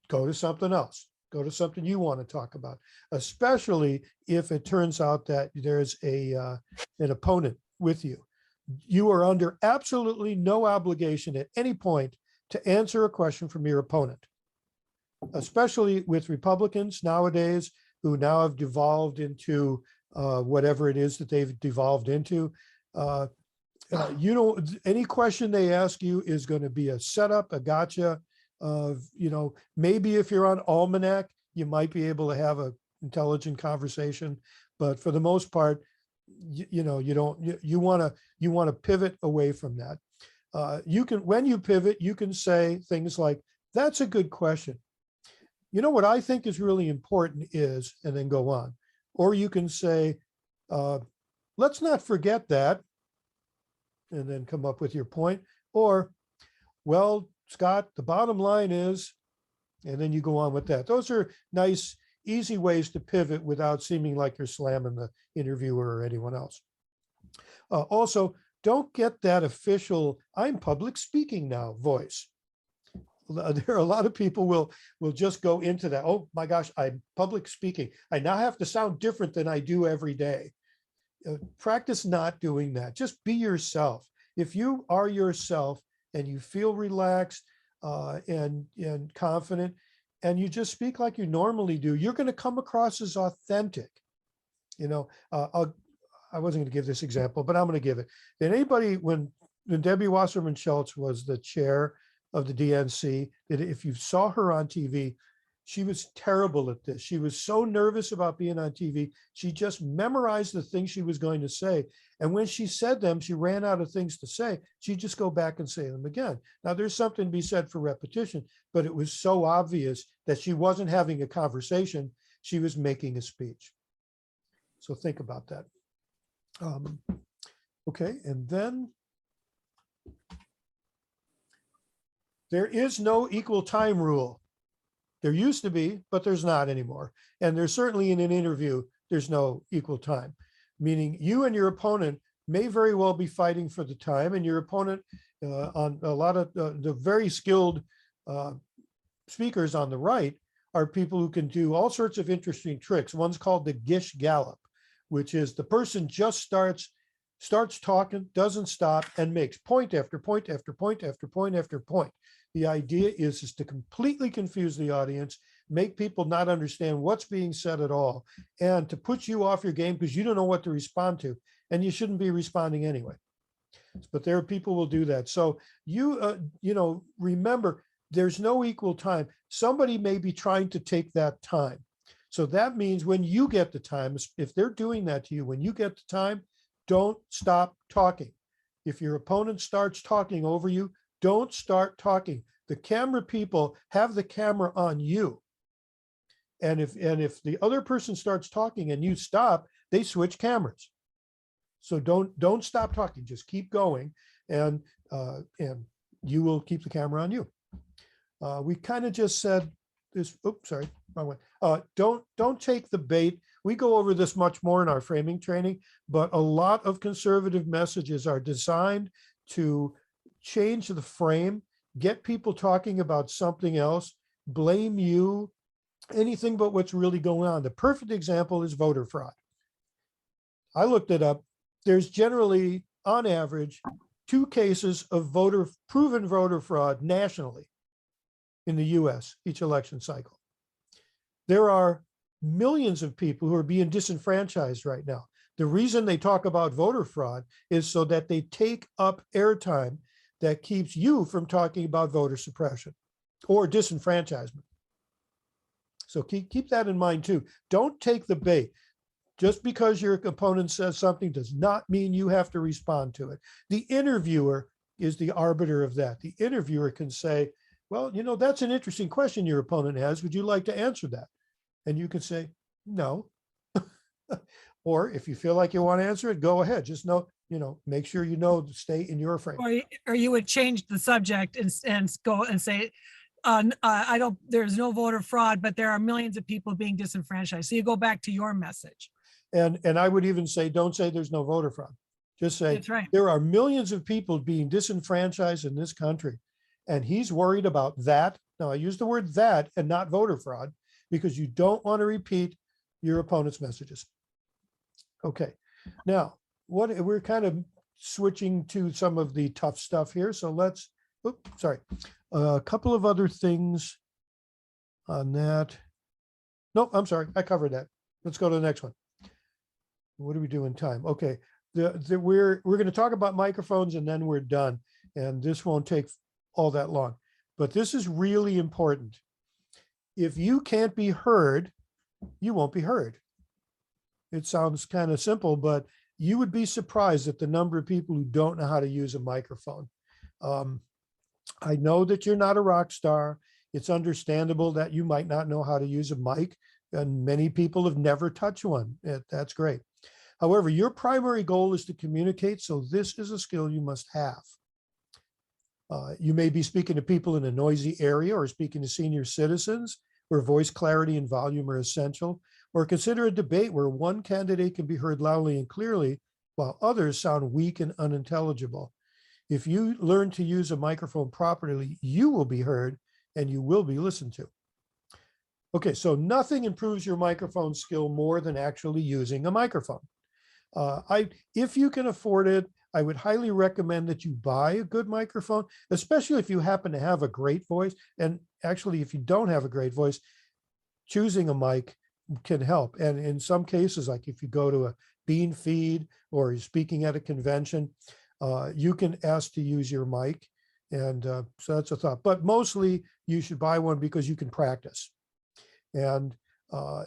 Go to something else. Go to something you want to talk about, especially if it turns out that there's an opponent with you. You are under absolutely no obligation at any point to answer a question from your opponent, especially with Republicans nowadays who now have devolved into whatever it is that they've devolved into. You know, any question they ask you is going to be a setup, a gotcha. You know, maybe if you're on Almanac, you might be able to have an intelligent conversation, but for the most part, you know, you want to pivot away from that. When you pivot, you can say things like, that's a good question. You know, what I think is really important is, and then go on. Or you can say, let's not forget that, and then come up with your point. Or, well, Scott, the bottom line is, and then you go on with that. Those are nice, easy ways to pivot without seeming like you're slamming the interviewer or anyone else. Also, don't get that official, I'm public speaking now voice. There are a lot of people will just go into that. Oh my gosh, I'm public speaking. I now have to sound different than I do every day. Practice not doing that. Just be yourself. If you are yourself and you feel relaxed and confident, and you just speak like you normally do, you're going to come across as authentic. You know, I wasn't going to give this example, but I'm going to give it. Did anybody, when Debbie Wasserman Schultz was the chair of the DNC, that if you saw her on TV, she was terrible at this. She was so nervous about being on TV. She just memorized the things she was going to say. And when she said them, she ran out of things to say. She'd just go back and say them again. Now, there's something to be said for repetition, but it was so obvious that she wasn't having a conversation. She was making a speech. So think about that. Okay, and then there is no equal time rule. There used to be, but there's not anymore. And there's certainly in an interview, there's no equal time, meaning you and your opponent may very well be fighting for the time, and your opponent on a lot of the very skilled speakers on the right are people who can do all sorts of interesting tricks. One's called the Gish Gallop, which is the person just starts talking, doesn't stop, and makes point after point after point after point after point. The idea is to completely confuse the audience, make people not understand what's being said at all, and to put you off your game because you don't know what to respond to, and you shouldn't be responding anyway. But there are people who will do that. So you know, remember, there's no equal time. Somebody may be trying to take that time. So that means when you get the time, if they're doing that to you, when you get the time, don't stop talking. If your opponent starts talking over you, don't start talking. The camera people have the camera on you. And if the other person starts talking and you stop, they switch cameras. So don't stop talking, just keep going, and you will keep the camera on you. We kind of just said this, oops, sorry, wrong one. Don't take the bait. We go over this much more in our framing training, but a lot of conservative messages are designed to change the frame, get people talking about something else, blame you, anything but what's really going on. The perfect example is voter fraud. I looked it up. There's generally, on average, 2 cases of proven voter fraud nationally in the US each election cycle. There are millions of people who are being disenfranchised right now. The reason they talk about voter fraud is so that they take up airtime that keeps you from talking about voter suppression or disenfranchisement. So keep that in mind too. Don't take the bait. Just because your opponent says something does not mean you have to respond to it. The interviewer is the arbiter of that. The interviewer can say, well, you know, that's an interesting question your opponent has. Would you like to answer that? And you can say, no. Or if you feel like you want to answer it, go ahead. Just know, you know, make sure you know, stay in your frame. Or you would change the subject and go and say, there's no voter fraud, but there are millions of people being disenfranchised. So you go back to your message. And I would even say, don't say there's no voter fraud. Just say, That's right. there are millions of people being disenfranchised in this country. And he's worried about that. Now, I use the word that and not voter fraud because you don't want to repeat your opponent's messages. Okay. Now, we're kind of switching to some of the tough stuff here. So let's, a couple of other things on that. Nope, I'm sorry. I covered that. Let's go to the next one. What do we do in time? Okay. We're going to talk about microphones and then we're done. And this won't take all that long, but this is really important. If you can't be heard, you won't be heard. It sounds kind of simple, but you would be surprised at the number of people who don't know how to use a microphone. I know that you're not a rock star. It's understandable that you might not know how to use a mic, and many people have never touched one. That's great. However, your primary goal is to communicate, so this is a skill you must have. You may be speaking to people in a noisy area or speaking to senior citizens where voice clarity and volume are essential, or consider a debate where one candidate can be heard loudly and clearly while others sound weak and unintelligible. If you learn to use a microphone properly, you will be heard and you will be listened to. Okay, so nothing improves your microphone skill more than actually using a microphone. If you can afford it, I would highly recommend that you buy a good microphone, especially if you happen to have a great voice. And actually, if you don't have a great voice, choosing a mic can help. And in some cases, like if you go to a bean feed or you're speaking at a convention, you can ask to use your mic. And so that's a thought. But mostly you should buy one because you can practice. And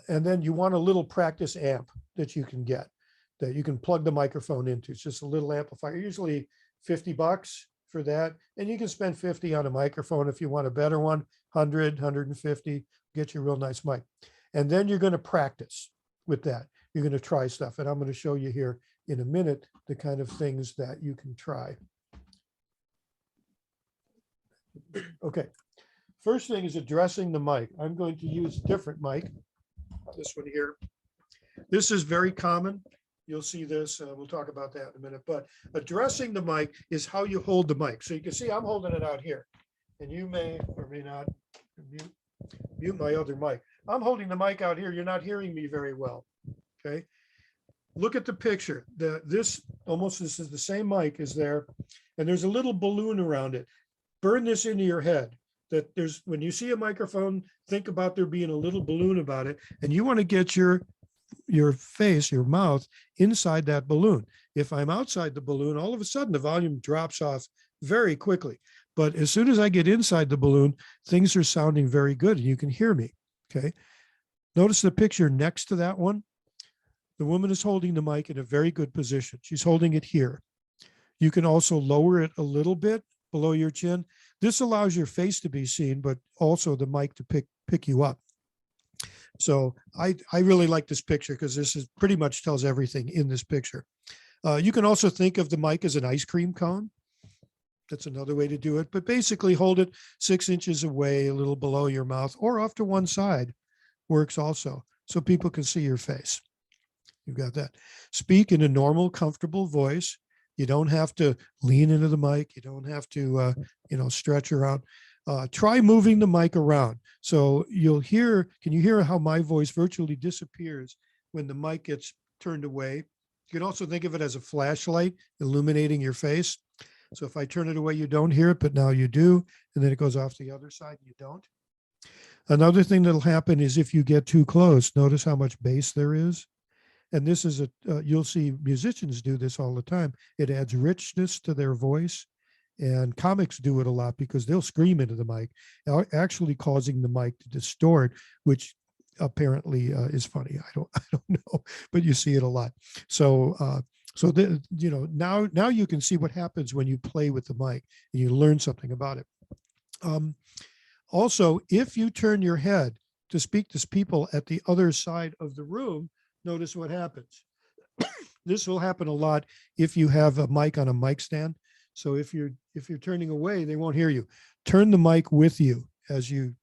then you want a little practice amp that you can get, that you can plug the microphone into. It's just a little amplifier, usually $50 for that. And you can spend 50 on a microphone if you want a better one, 100, 150, get you a real nice mic. And then you're going to practice with that. You're going to try stuff. And I'm going to show you here in a minute the kind of things that you can try. Okay. First thing is addressing the mic. I'm going to use a different mic, this one here. This is very common. You'll see this. We'll talk about that in a minute. But addressing the mic is how you hold the mic. So you can see I'm holding it out here. And you may or may not mute my other mic. I'm holding the mic out here. You're not hearing me very well. Okay. Look at the picture. This is the same mic is there. And there's a little balloon around it. Burn this into your head. That there's, when you see a microphone, think about there being a little balloon about it. And you want to get your face, your mouth inside that balloon. If I'm outside the balloon, all of a sudden the volume drops off very quickly. But as soon as I get inside the balloon, things are sounding very good and you can hear me. Okay. Notice the picture next to that one. The woman is holding the mic in a very good position. She's holding it here. You can also lower it a little bit below your chin. This allows your face to be seen, but also the mic to pick you up. So I really like this picture because this is pretty much tells everything in this picture. You can also think of the mic as an ice cream cone. That's another way to do it, but basically hold it 6 inches away, a little below your mouth or off to one side works also. So people can see your face. You've got that. Speak in a normal, comfortable voice. You don't have to lean into the mic. You don't have to, stretch around. Try moving the mic around. So you'll hear, can you hear how my voice virtually disappears when the mic gets turned away? You can also think of it as a flashlight illuminating your face. So if I turn it away, you don't hear it, but now you do. And then it goes off the other side, you don't. Another thing that'll happen is if you get too close, notice how much bass there is. And this is you'll see musicians do this all the time. It adds richness to their voice. And comics do it a lot because they'll scream into the mic, actually causing the mic to distort, which apparently is funny. I don't know, but you see it a lot. So now you can see what happens when you play with the mic and you learn something about it. Also, if you turn your head to speak to people at the other side of the room, notice what happens. This will happen a lot if you have a mic on a mic stand. So if you're turning away, they won't hear you. Turn the mic with you as you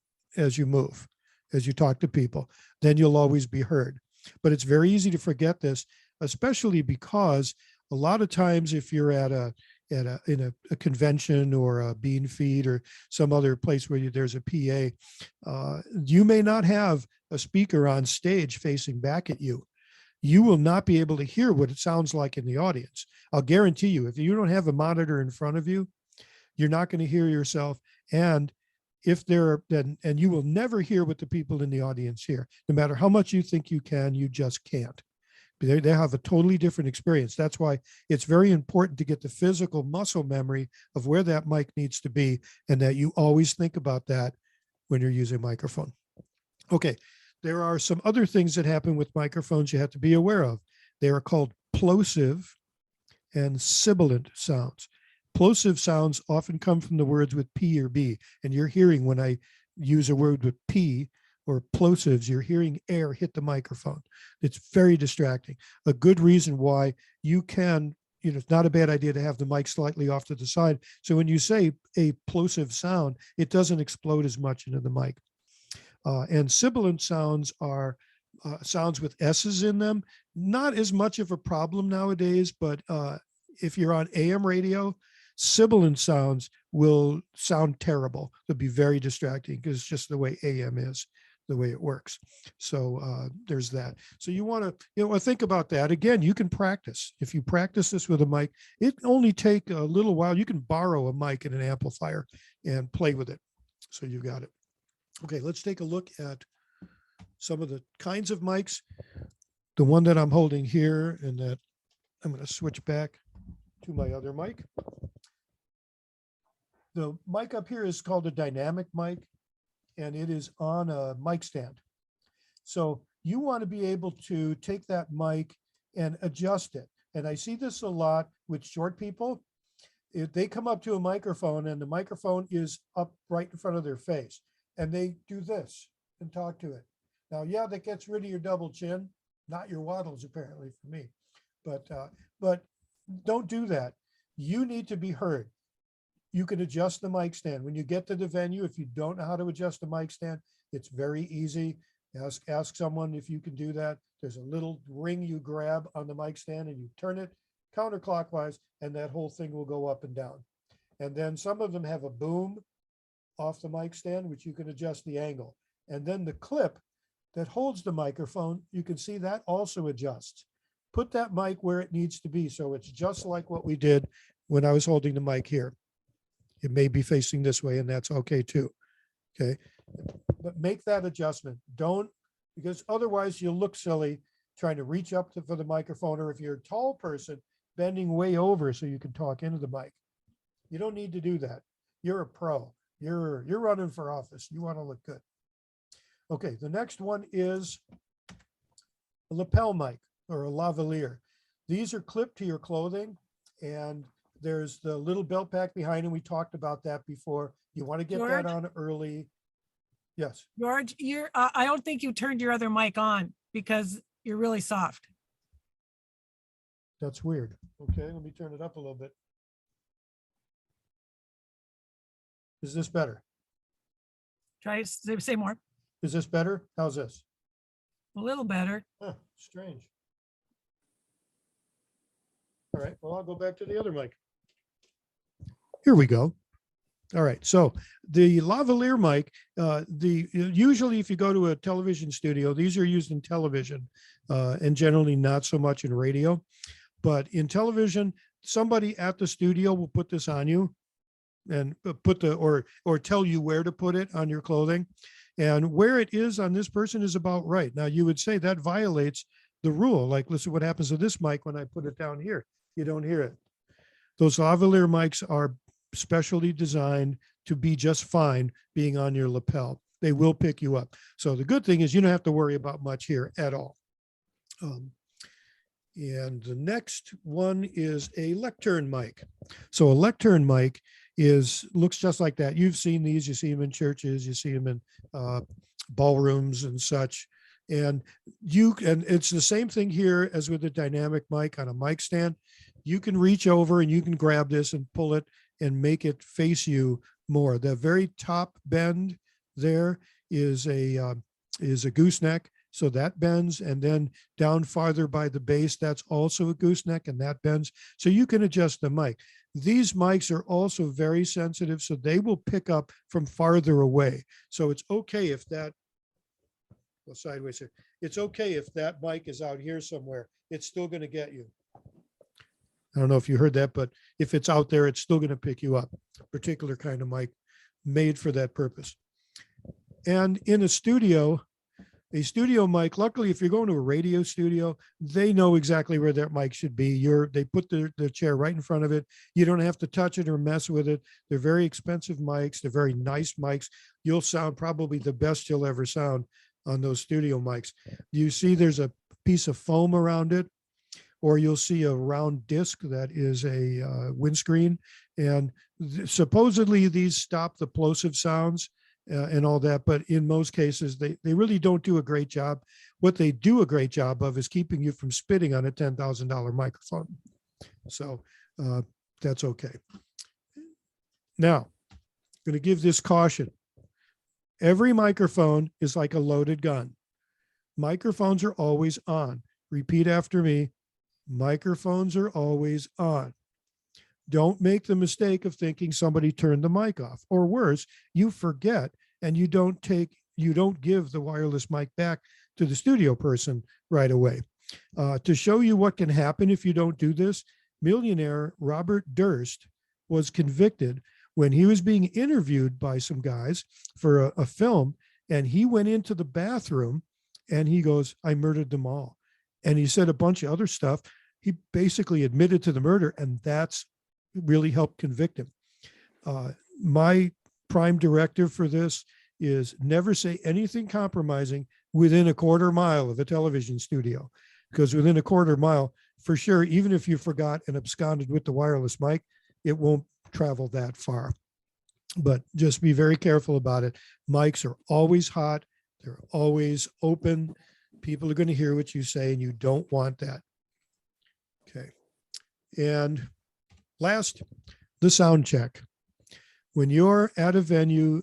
move, as you talk to people, then you'll always be heard. But it's very easy to forget this, especially because a lot of times if you're at in a convention or a bean feed or some other place where there's a PA, you may not have a speaker on stage facing back at you. You will not be able to hear what it sounds like in the audience. I'll guarantee you, if you don't have a monitor in front of you, you're not going to hear yourself. And if and you will never hear what the people in the audience hear. No matter how much you think you can, you just can't. They have a totally different experience. That's why it's very important to get the physical muscle memory of where that mic needs to be, and that you always think about that when you're using a microphone. Okay, there are some other things that happen with microphones you have to be aware of. They are called plosive and sibilant sounds. Plosive sounds often come from the words with P or B, and you're hearing when I use a word with P or plosives, you're hearing air hit the microphone. It's very distracting. A good reason why you can, it's not a bad idea to have the mic slightly off to the side. So when you say a plosive sound, it doesn't explode as much into the mic. And sibilant sounds are sounds with S's in them. Not as much of a problem nowadays, but if you're on AM radio, sibilant sounds will sound terrible. They'll be very distracting because it's just the way AM is, the way it works. So there's that. So you want to, think about that. Again, you can practice. If you practice this with a mic, it only take a little while. You can borrow a mic and an amplifier and play with it. So you got it. Okay, let's take a look at some of the kinds of mics. The one that I'm holding here, and that I'm going to switch back to my other mic. The mic up here is called a dynamic mic, and it is on a mic stand. So you want to be able to take that mic and adjust it. And I see this a lot with short people. If they come up to a microphone and the microphone is up right in front of their face, and they do this and talk to it. Now, yeah, that gets rid of your double chin, not your waddles, apparently, for me. But don't do that. You need to be heard. You can adjust the mic stand. When you get to the venue, if you don't know how to adjust the mic stand, it's very easy. Ask someone if you can do that. There's a little ring you grab on the mic stand and you turn it counterclockwise, and that whole thing will go up and down. And then some of them have a boom off the mic stand, which you can adjust the angle. And then the clip that holds the microphone, you can see that also adjusts. Put that mic where it needs to be. So it's just like what we did when I was holding the mic here. It may be facing this way, and that's okay too. Okay. But make that adjustment. Don't, because otherwise you'll look silly trying to reach up for the microphone, or if you're a tall person, bending way over so you can talk into the mic. You don't need to do that. You're a pro. You're running for office. You want to look good. Okay, the next one is a lapel mic or a lavalier. These are clipped to your clothing, and there's the little belt pack behind, and we talked about that before. You want to get that on early. Yes. George, I don't think you turned your other mic on because you're really soft. That's weird. Okay, let me turn it up a little bit. Is this better? Try to say more. Is this better? How's this? A little better. Huh, strange. All right, well, I'll go back to the other mic. Here we go. All right, so the lavalier mic, usually if you go to a television studio, these are used in television and generally not so much in radio. But in television, somebody at the studio will put this on you and put or tell you where to put it on your clothing, and where it is on this person is about right. Now you would say that violates the rule. Like, listen, what happens to this mic when I put it down here? You don't hear it. Those lavalier mics are specially designed to be just fine being on your lapel. They will pick you up. So the good thing is you don't have to worry about much here at all. And the next one is a lectern mic. So a lectern mic looks just like that. You've seen these, you see them in churches, you see them in ballrooms and such. And it's the same thing here as with the dynamic mic on a mic stand. You can reach over and you can grab this and pull it and make it face you more. The very top bend there is a gooseneck. So that bends, and then down farther by the base, that's also a gooseneck, and that bends. So you can adjust the mic. These mics are also very sensitive, so they will pick up from farther away. So it's okay if that, well, sideways here. It's okay if that mic is out here somewhere. It's still going to get you. I don't know if you heard that, but if it's out there, it's still going to pick you up. Particular kind of mic made for that purpose. And in a studio mic, luckily, if you're going to a radio studio, they know exactly where that mic should be. They put the chair right in front of it. You don't have to touch it or mess with it. They're very expensive mics. They're very nice mics. You'll sound probably the best you'll ever sound on those studio mics. You see there's a piece of foam around it, or you'll see a round disc that is a windscreen. And supposedly these stop the plosive sounds and all that, but in most cases, they really don't do a great job. What they do a great job of is keeping you from spitting on a $10,000 microphone. So that's okay. Now, I'm going to give this caution. Every microphone is like a loaded gun. Microphones are always on. Repeat after me. Microphones are always on. Don't make the mistake of thinking somebody turned the mic off, or worse, you forget and you don't give the wireless mic back to the studio person right away. To show you what can happen if you don't do this, millionaire Robert Durst was convicted when he was being interviewed by some guys for a film, and he went into the bathroom and he goes, "I murdered them all." And he said a bunch of other stuff. He basically admitted to the murder, and that's really helped convict him. My prime directive for this is never say anything compromising within a quarter mile of a television studio, because within a quarter mile, for sure, even if you forgot and absconded with the wireless mic, it won't travel that far. But just be very careful about it. Mics are always hot. They're always open. People are going to hear what you say, and you don't want that. Okay. And last, the sound check. When you're at a venue,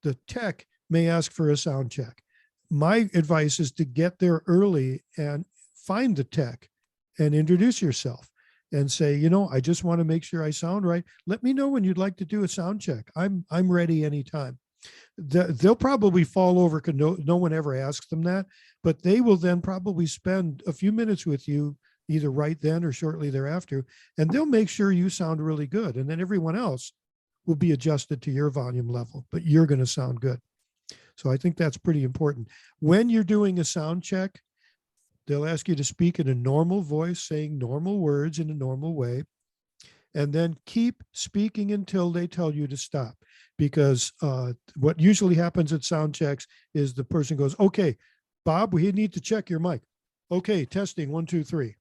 the tech may ask for a sound check. My advice is to get there early and find the tech and introduce yourself and say, I just want to make sure I sound right. Let me know when you'd like to do a sound check. I'm ready anytime. They'll probably fall over because no one ever asks them that, but they will then probably spend a few minutes with you either right then or shortly thereafter, and they'll make sure you sound really good. And then everyone else will be adjusted to your volume level, but you're going to sound good. So I think that's pretty important. When you're doing a sound check, they'll ask you to speak in a normal voice, saying normal words in a normal way, and then keep speaking until they tell you to stop. Because what usually happens at sound checks is the person goes, "Okay, Bob, we need to check your mic. Okay, testing 1, 2, 3.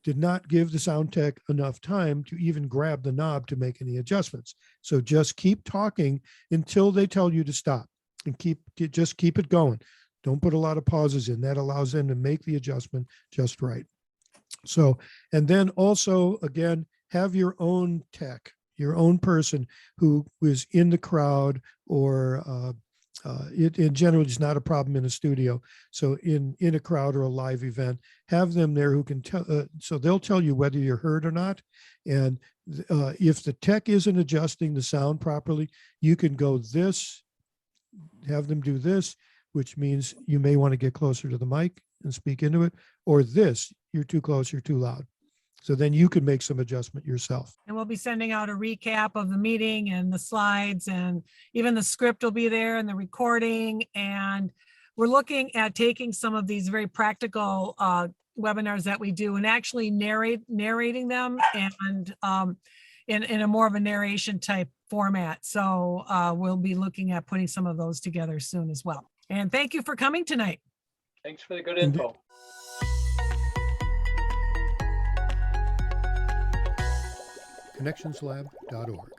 Did not give the sound tech enough time to even grab the knob to make any adjustments. So just keep talking until they tell you to stop, and just keep it going. Don't put a lot of pauses in. That allows them to make the adjustment just right. So, and then also, again, have your own tech, your own person who is in the crowd, or it in general is not a problem in a studio. So in a crowd or a live event, have them there who can tell, so they'll tell you whether you're heard or not. And if the tech isn't adjusting the sound properly, you can go this, have them do this, which means you may want to get closer to the mic and speak into it, or this, you're too close, you're too loud. So then you can make some adjustment yourself. And we'll be sending out a recap of the meeting and the slides, and even the script will be there, and the recording. And we're looking at taking some of these very practical webinars that we do and actually narrating them, and in a more of a narration type format. So we'll be looking at putting some of those together soon as well. And thank you for coming tonight. Thanks for the good info. connectionslab.org.